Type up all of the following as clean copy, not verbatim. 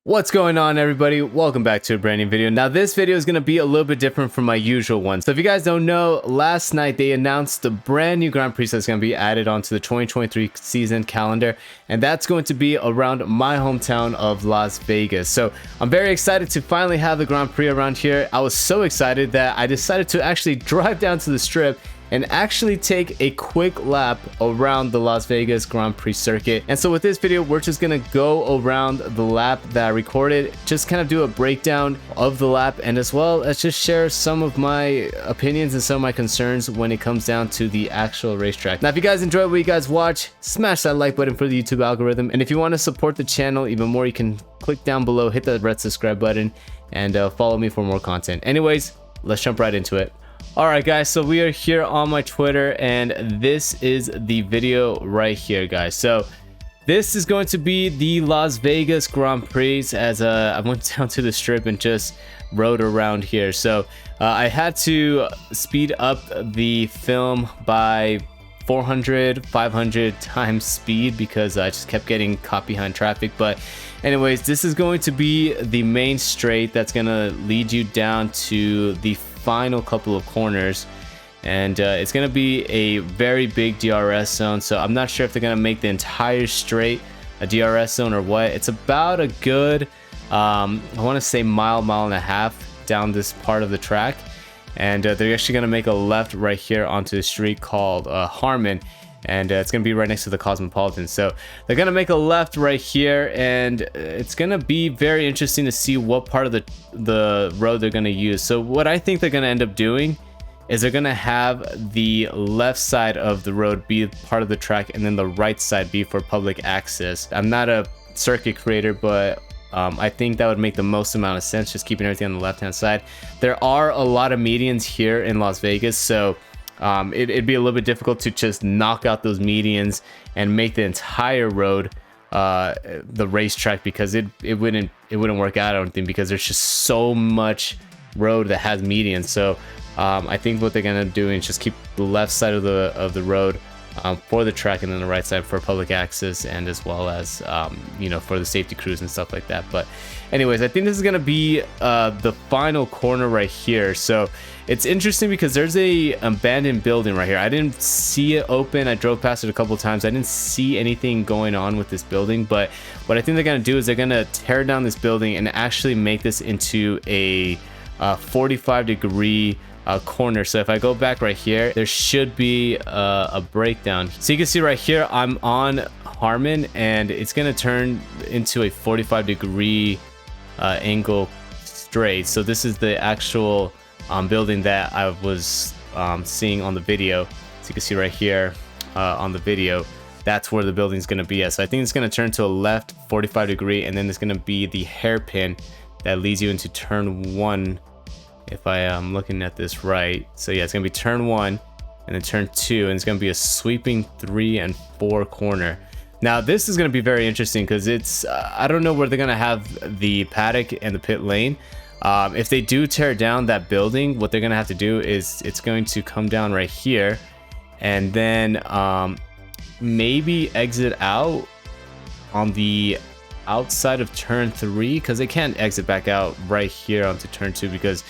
What's going on, everybody? Welcome back to a brand new video. Now this video is going to be a little bit different from my usual one. So if you guys don't know, last night they announced the brand new Grand Prix that's going to be added onto the 2023 season calendar, and that's going to be around my hometown of Las Vegas. So I'm very excited to finally have the Grand Prix around here. I was so excited that I decided to actually drive down to the strip and actually take a quick lap around the Las Vegas Grand Prix circuit. And so with this video, we're just gonna go around the lap that I recorded, just kind of do a breakdown of the lap, and as well as just share some of my opinions and some of my concerns when it comes down to the actual racetrack. Now, if you guys enjoy what you guys watch, smash that like button for the YouTube algorithm. And if you want to support the channel even more, you can click down below, hit the red subscribe button, and follow me for more content. Anyways, let's jump right into it. Alright guys, so we are here on my Twitter, and this is the video right here, guys. So this is going to be the Las Vegas Grand Prix, as I went down to the strip and just rode around here. So I had to speed up the film by 400, 500 times speed because I just kept getting caught behind traffic. But anyways, this is going to be the main straight that's going to lead you down to the final couple of corners, and it's going to be a very big DRS zone. So I'm not sure if they're going to make the entire straight a DRS zone or what. It's about a good I want to say mile and a half down this part of the track, and they're actually going to make a left right here onto the street called Harmon, and it's going to be right next to the Cosmopolitan. So they're going to make a left right here, and it's going to be very interesting to see what part of the road they're going to use. So what I think they're going to end up doing is they're going to have the left side of the road be part of the track, and then the right side be for public access. I'm not a circuit creator, but I think that would make the most amount of sense, just keeping everything on the left hand side. There are a lot of medians here in Las Vegas, so it'd be a little bit difficult to just knock out those medians and make the entire road the racetrack, because it wouldn't work out, I don't think, because there's just so much road that has medians. So I think what they're gonna do is just keep the left side of the road for the track, and then the right side for public access, and as well as you know, for the safety crews and stuff like that. But anyways, I think this is gonna be the final corner right here. So it's interesting because there's a abandoned building right here. I didn't see it open. I drove past it a couple times. I didn't see anything going on with this building, but what I think they're gonna do is they're gonna tear down this building and actually make this into a 45-degree corner. So if I go back right here, there should be a breakdown. So you can see right here, I'm on Harmon, and it's gonna turn into a 45-degree angle straight. So this is the actual building that I was seeing on the video. So you can see right here on the video, that's where the building is going to be at. So I think it's going to turn to a left 45-degree, and then there's going to be the hairpin that leads you into turn 1, if I am looking at this right. So yeah, it's going to be turn 1 and then turn 2, and it's going to be a sweeping 3 and 4 corner. Now this is going to be very interesting because it's I don't know where they're going to have the paddock and the pit lane. If they do tear down that building, what they're gonna have to do is it's going to come down right here, and then maybe exit out on the outside of turn 3, because they can't exit back out right here onto turn 2, because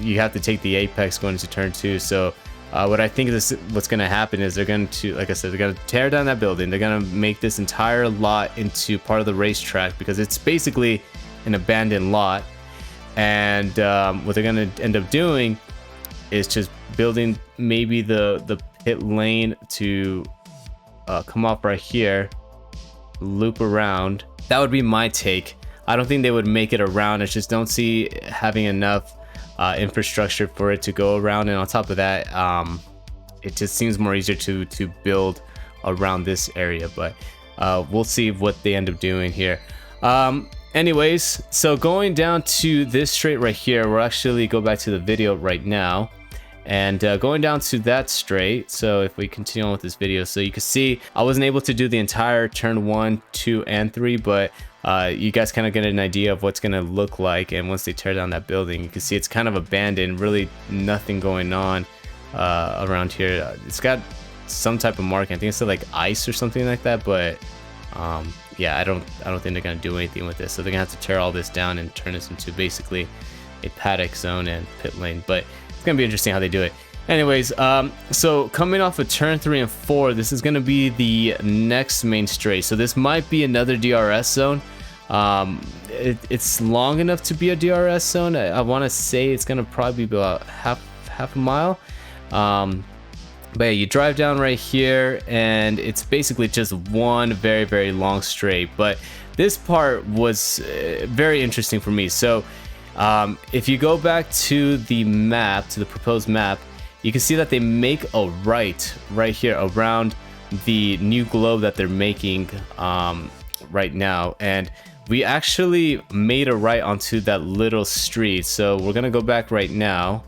you have to take the apex going into turn 2. So what I think is what's gonna happen is they're going to, like I said, they're gonna tear down that building. They're gonna make this entire lot into part of the racetrack, because it's basically an abandoned lot. And what they're gonna end up doing is just building maybe the pit lane to come off right here, loop around. That would be my take. I don't think they would make it around. I just don't see having enough infrastructure for it to go around, and on top of that, it just seems more easier to build around this area. But we'll see what they end up doing here. Anyways, so going down to this straight right here, we'll actually go back to the video right now, and going down to that straight. So if we continue on with this video, so you can see I wasn't able to do the entire turn 1, 2, and 3, but you guys kind of get an idea of what's gonna look like. And once they tear down that building, you can see it's kind of abandoned, really nothing going on around here. It's got some type of marking. I think it's like ice or something like that, but yeah, I don't think they're gonna do anything with this. So they're gonna have to tear all this down and turn this into basically a paddock zone and pit lane. But it's gonna be interesting how they do it. Anyways, so coming off of turn 3 and 4, this is gonna be the next main straight. So this might be another DRS zone. It's long enough to be a DRS zone. I want to say it's gonna probably be about half a mile. But yeah, you drive down right here, and it's basically just one very long straight. But this part was very interesting for me. So if you go back to the map, to the proposed map, you can see that they make a right here around the new globe that they're making right now. And we actually made a right onto that little street. So we're gonna go back right now,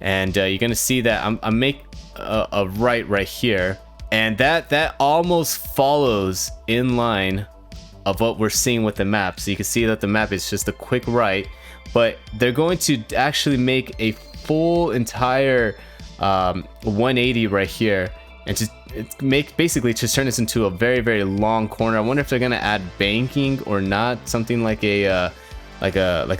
and you're gonna see that I make a right here, and that almost follows in line of what we're seeing with the map. So you can see that the map is just a quick right, but they're going to actually make a full entire 180 right here, and just basically just turn this into a very long corner. I wonder if they're gonna add banking or not, something like a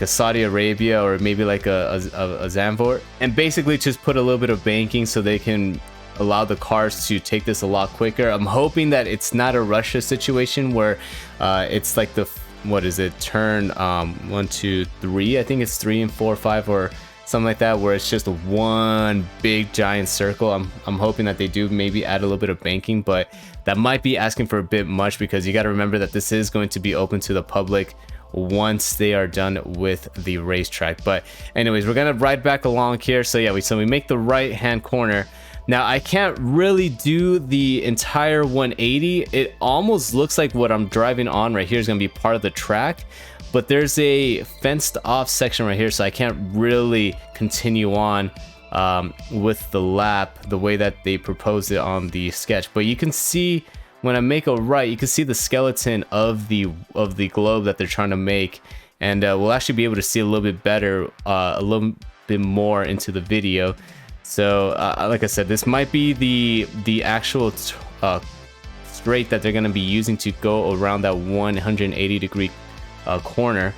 Saudi Arabia, or maybe like a Zandvoort, and basically just put a little bit of banking so they can allow the cars to take this a lot quicker. I'm hoping that it's not a Russia situation where it's like the, what is it, turn 1, 2, 3, I think it's 3 and 4, 5, or something like that, where it's just one big giant circle. I'm hoping that they do maybe add a little bit of banking, but that might be asking for a bit much, because you got to remember that this is going to be open to the public once they are done with the racetrack. But anyways, we're gonna ride back along here. So yeah, we make the right hand corner. Now I can't really do the entire 180. It almost looks like what I'm driving on right here is gonna be part of the track, but there's a fenced off section right here, so I can't really continue on with the lap the way that they proposed it on the sketch. But you can see when I make a right, you can see the skeleton of the globe that they're trying to make, and we'll actually be able to see a little bit better, a little bit more into the video. So like I said, this might be the actual straight that they're going to be using to go around that 180 degree corner.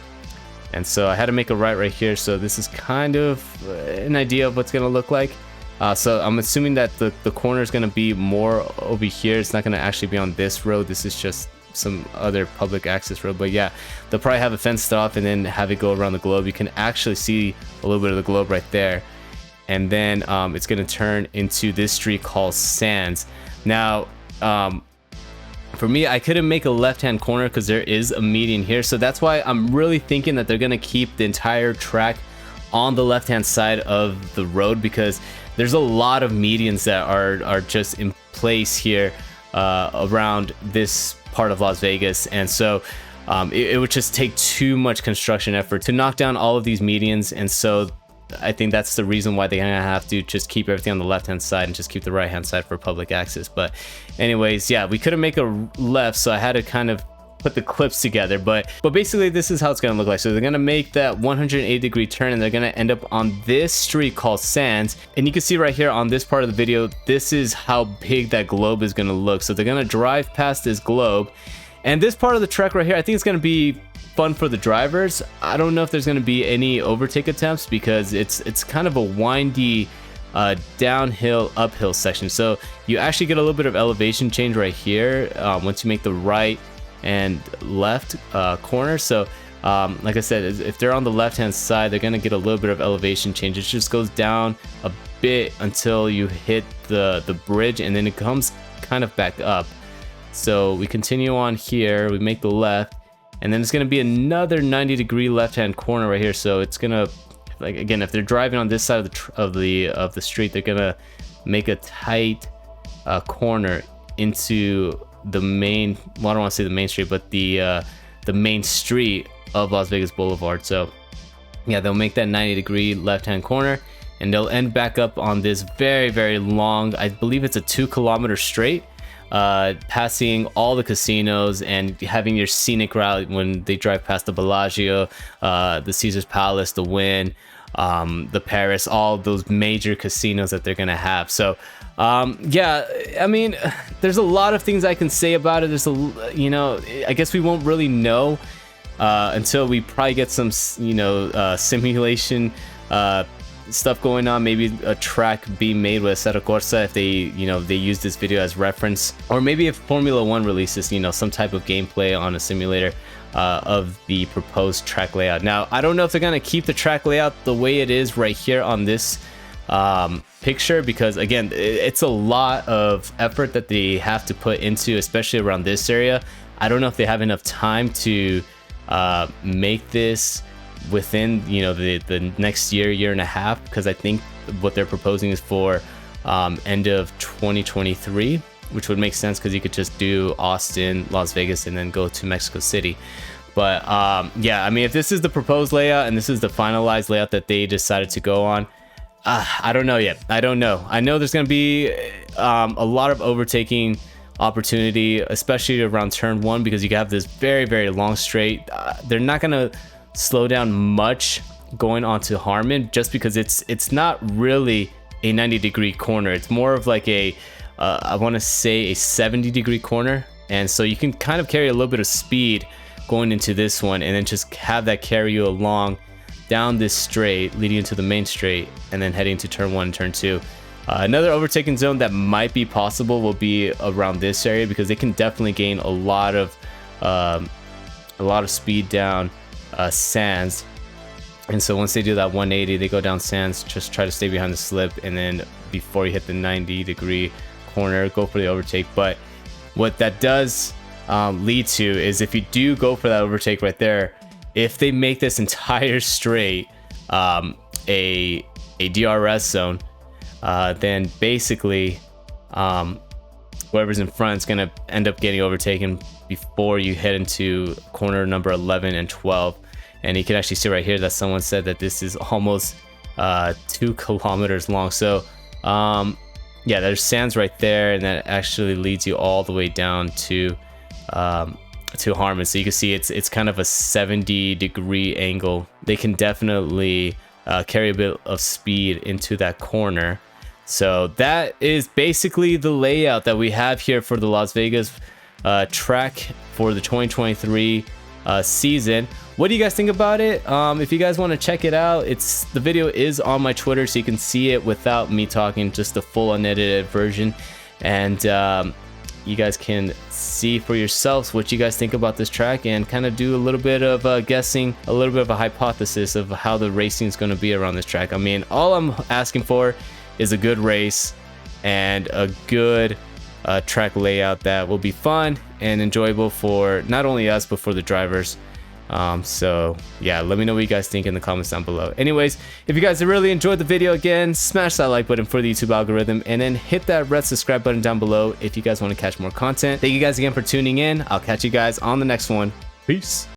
And so I had to make a right here, so this is kind of an idea of what's going to look like. So I'm assuming that the corner is going to be more over here. It's not going to actually be on this road. This is just some other public access road. But yeah, they'll probably have it fenced off and then have it go around the globe. You can actually see a little bit of the globe right there. And then it's going to turn into this street called Sands. Now, for me, I couldn't make a left-hand corner because there is a median here. So that's why I'm really thinking that they're going to keep the entire track on the left-hand side of the road, because there's a lot of medians that are just in place here around this part of Las Vegas. And so it would just take too much construction effort to knock down all of these medians. And so I think that's the reason why they're gonna have to just keep everything on the left hand side and just keep the right hand side for public access. But anyways, yeah, we couldn't make a left, so I had to kind of put the clips together, but basically this is how it's gonna look like. So they're gonna make that 180 degree turn, and they're gonna end up on this street called Sands. And you can see right here on this part of the video, this is how big that globe is gonna look. So they're gonna drive past this globe, and this part of the track right here, I think it's gonna be fun for the drivers. I don't know if there's gonna be any overtake attempts, because it's kind of a windy downhill uphill section. So you actually get a little bit of elevation change right here once you make the right and left corner. So like I said, if they're on the left hand side, they're gonna get a little bit of elevation change. It just goes down a bit until you hit the bridge, and then it comes kind of back up. So we continue on here, we make the left, and then it's gonna be another 90 degree left hand corner right here. So it's gonna, like, again, if they're driving on this side of the street, they're gonna make a tight corner into the main, well, I don't want to say the main street, but the main street of Las Vegas Boulevard. So yeah, they'll make that 90 degree left hand corner, and they'll end back up on this very long, I believe it's a 2 kilometer straight, passing all the casinos and having your scenic route when they drive past the Bellagio, the Caesar's Palace, the Wynn, the Paris, all those major casinos that they're gonna have. So yeah, I mean, there's a lot of things I can say about it. There's a, you know, I guess we won't really know until we probably get some, you know, simulation stuff going on. Maybe a track being made with Assetto Corsa if they, you know, they use this video as reference, or maybe if Formula 1 releases, you know, some type of gameplay on a simulator of the proposed track layout. Now, I don't know if they're gonna keep the track layout the way it is right here on this picture, because again, it's a lot of effort that they have to put into, especially around this area. I don't know if they have enough time to make this within, you know, the next year and a half, because I think what they're proposing is for end of 2023, which would make sense because you could just do Austin, Las Vegas, and then go to Mexico City. But yeah, I mean, if this is the proposed layout and this is the finalized layout that they decided to go on, I don't know yet. I don't know. I know there's going to be a lot of overtaking opportunity, especially around turn 1, because you have this very long straight. They're not going to slow down much going onto Harmon, just because it's not really a 90-degree corner. It's more of like a I want to say a 70-degree corner, and so you can kind of carry a little bit of speed going into this one, and then just have that carry you along down this straight leading into the main straight, and then heading to turn 1 and turn 2. Another overtaking zone that might be possible will be around this area, because they can definitely gain a lot of speed down Sands. And so once they do that 180, they go down Sands, just try to stay behind the slip, and then before you hit the 90-degree corner, go for the overtake. But what that does lead to is, if you do go for that overtake right there, if they make this entire straight a DRS zone, then basically whoever's in front is going to end up getting overtaken before you head into corner number 11 and 12. And you can actually see right here that someone said that this is almost 2 kilometers long. So yeah, there's Sands right there, and that actually leads you all the way down to Harmon. So you can see it's kind of a 70-degree angle. They can definitely carry a bit of speed into that corner. So that is basically the layout that we have here for the Las Vegas track for the 2023 season. What do you guys think about it? If you guys want to check it out, the video is on my Twitter, so you can see it without me talking, just the full unedited version. And you guys can see for yourselves what you guys think about this track, and kind of do a little bit of guessing, a little bit of a hypothesis of how the racing is going to be around this track. I mean, all I'm asking for is a good race and a good track layout that will be fun and enjoyable for not only us, but for the drivers. So yeah, let me know what you guys think in the comments down below. Anyways, if you guys really enjoyed the video, again, smash that like button for the YouTube algorithm, and then hit that red subscribe button down below if you guys want to catch more content. Thank you guys again for tuning in. I'll catch you guys on the next one. Peace.